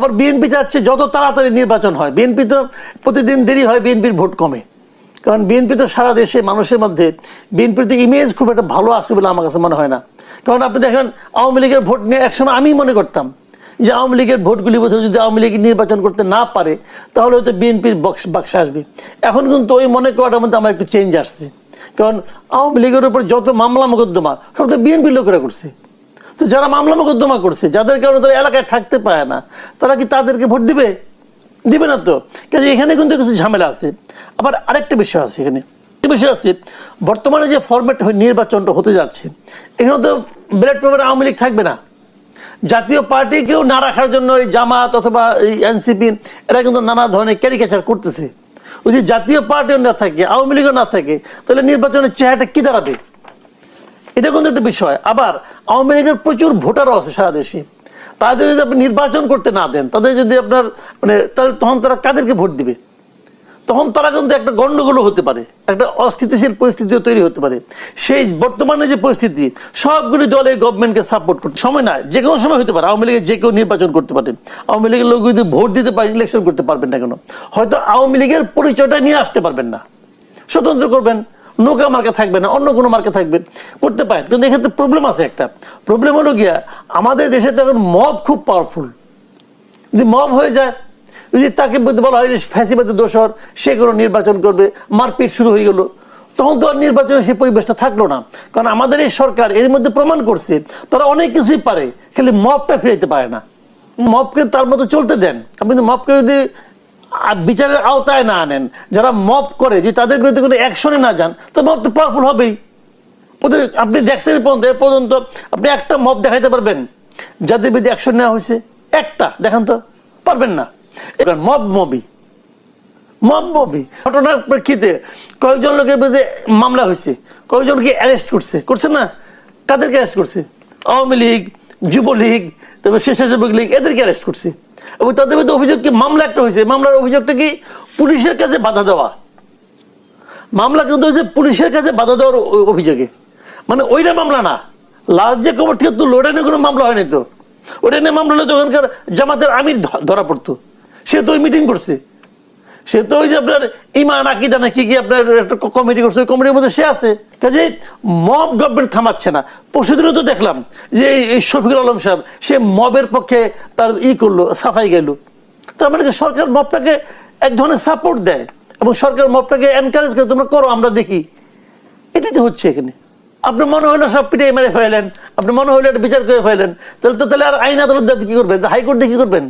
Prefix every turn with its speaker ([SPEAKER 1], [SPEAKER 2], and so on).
[SPEAKER 1] আবার বিএনপি চাচ্ছে যত তাড়াতাড়ি নির্বাচন হয়। বিএনপি তো প্রতিদিন দেরি হয়, বিএনপির ভোট কমে, কারণ বিএনপি তো সারা দেশে মানুষের মধ্যে বিএনপির তো ইমেজ খুব একটা ভালো আছে বলে আমার কাছে মনে হয় না। কারণ আপনি দেখেন আওয়ামী লীগের ভোট নিয়ে একসময় আমি মনে করতাম যে আওয়ামী লীগের ভোটগুলি বোধহয় যদি আওয়ামী লীগ নির্বাচন করতে না পারে তাহলে হয়তো বিএনপির বাক্সে আসবে। এখন কিন্তু ওই মনে করাটার মধ্যে আমার একটু চেঞ্জ আসছে, কারণ আওয়ামী লীগের উপর যত মামলা মোকদ্দমা সব তো বিএনপির লোকেরা করছে। তো যারা মামলা মোকদ্দমা করছে, যাদের কারণে তারা এলাকায় থাকতে পারে না, তারা কি তাদেরকে ভোট দিবে? দিবে না তো। কাজে এখানে কিন্তু কিছু ঝামেলা আছে। আবার আরেকটা বিষয় আছে, এখানে একটা বিষয় আছে, বর্তমানে যে ফরম্যাট নির্বাচনটা হতে যাচ্ছে এখানে তো ব্যালট পেপারে আওয়ামী লীগ থাকবে না। জাতীয় পার্টিকেও না রাখার জন্য এই জামাত অথবা এই এনসিপি এরা কিন্তু নানা ধরনের ক্যারিকেচার করতেছে। ওই যে জাতীয় পার্টিও না থাকে, আওয়ামী লীগও না থাকে, তাহলে নির্বাচনের চেহারাটা কি দাঁড়াবে? এটা কিন্তু একটা বিষয়। আবার আওয়ামী লীগের প্রচুর ভোটারও আছে সারা দেশে, তাদের যদি আপনি নির্বাচন করতে না দেন, তাদের যদি আপনার তাহলে তখন তারা কাদেরকে ভোট দিবে? তখন তারা কিন্তু একটা গন্ডগোলও হতে পারে, একটা অস্থিতিশীল পরিস্থিতিও তৈরি হতে পারে। সেই বর্তমানে যে পরিস্থিতি, সবগুলি দলে গভর্নমেন্টকে সাপোর্ট করতে সময় না, যে কোনো সময় হতে পারে আওয়ামী লীগের যে কেউ নির্বাচন করতে পারে। আওয়ামী লীগের লোক যদি ভোট দিতে পারে, ইলেকশন করতে পারবেন না কেন? হয়তো আওয়ামী লীগের পরিচয়টা নিয়ে আসতে পারবেন না, স্বতন্ত্র করবেন, নৌকা মার্কা থাকবে না, অন্য কোনো মার্কা থাকবে, করতে পারেন। কিন্তু এক্ষেত্রে প্রবলেম আছে। একটা প্রবলেম হলো গিয়া আমাদের দেশে তো এখন মব খুব পাওয়ারফুল। যদি মব হয়ে যায়, যদি তাকে বলা হয় যে ফ্যাসিবাদের দোষর, সে কোনো নির্বাচন করবে, মারপিট শুরু হয়ে গেল, তখন তো আর নির্বাচনের সেই পরিবেশটা থাকলো না। কারণ আমাদের এই সরকার এর মধ্যে প্রমাণ করছে তারা অনেক কিছুই পারে, খালি মবটা ফিরাইতে পারে না। মবকে তার মতো চলতে দেন। আপনি মবকে যদি বিচারের আওতায় না আনেন, যারা মব করে যদি তাদের বিরুদ্ধে কোনো অ্যাকশনে না যান, তো মব তো পাওয়ারফুল হবেই। আপনি দেখছেন এ পর্যন্ত আপনি একটা মব দেখাইতে পারবেন যাদের বিরুদ্ধে অ্যাকশন নেওয়া হয়েছে? একটা দেখান তো, পারবেন না। এবার মব মবি ঘটনার প্রেক্ষিতে কয়েকজন লোকের বিরুদ্ধে মামলা হয়েছে, কয়েকজনকে অ্যারেস্ট করছে না? কাদেরকে অ্যারেস্ট করছে? আওয়ামী লীগ, যুবলীগ, তারপরে স্বেচ্ছাসেবক লীগ, এদেরকে অ্যারেস্ট করছে। এবং তাদের বিরুদ্ধে অভিযোগ কি? মামলা একটা হয়েছে। মামলার অভিযোগটা কি? পুলিশের কাছে বাধা দেওয়া। মামলা কিন্তু হয়েছে পুলিশের কাছে বাধা দেওয়ার অভিযোগে। মানে ওইটা মামলা না, লাস্ট যে খবর থেকে তুললো ওটা নিয়ে কোনো মামলা হয়নি। তো ওটা নিয়ে মামলা হলে ওখানকার জামাতের আমির ধরা পড়তো। সে তো ওই মিটিং করছে, সে তো ওই যে আপনার ইমান আকিদা না কি আপনার একটা কমিটি করছে, ওই কমিটির মধ্যে সে আছে। কাজে মব গভর্নমেন্ট থামাচ্ছে না। পরশুদিনও তো দেখলাম যে এই শফিকুল আলম সাহেব সে মবের পক্ষে তার করলো, সাফাই গেল। তার মানে সরকার মবটাকে এক ধরনের সাপোর্ট দেয় এবং সরকার মবটাকে এনকারেজ করে, তোমরা করো, আমরা দেখি। এটাই তো হচ্ছে এখানে। আপনার মনে হলো সব পিটিয়ে মেরে ফেলেন, আপনার মনে হলো একটা বিচার করে ফেলেন, তাহলে আর আইন আদালত কি করবেন? হাইকোর্ট দিয়ে কি করবেন?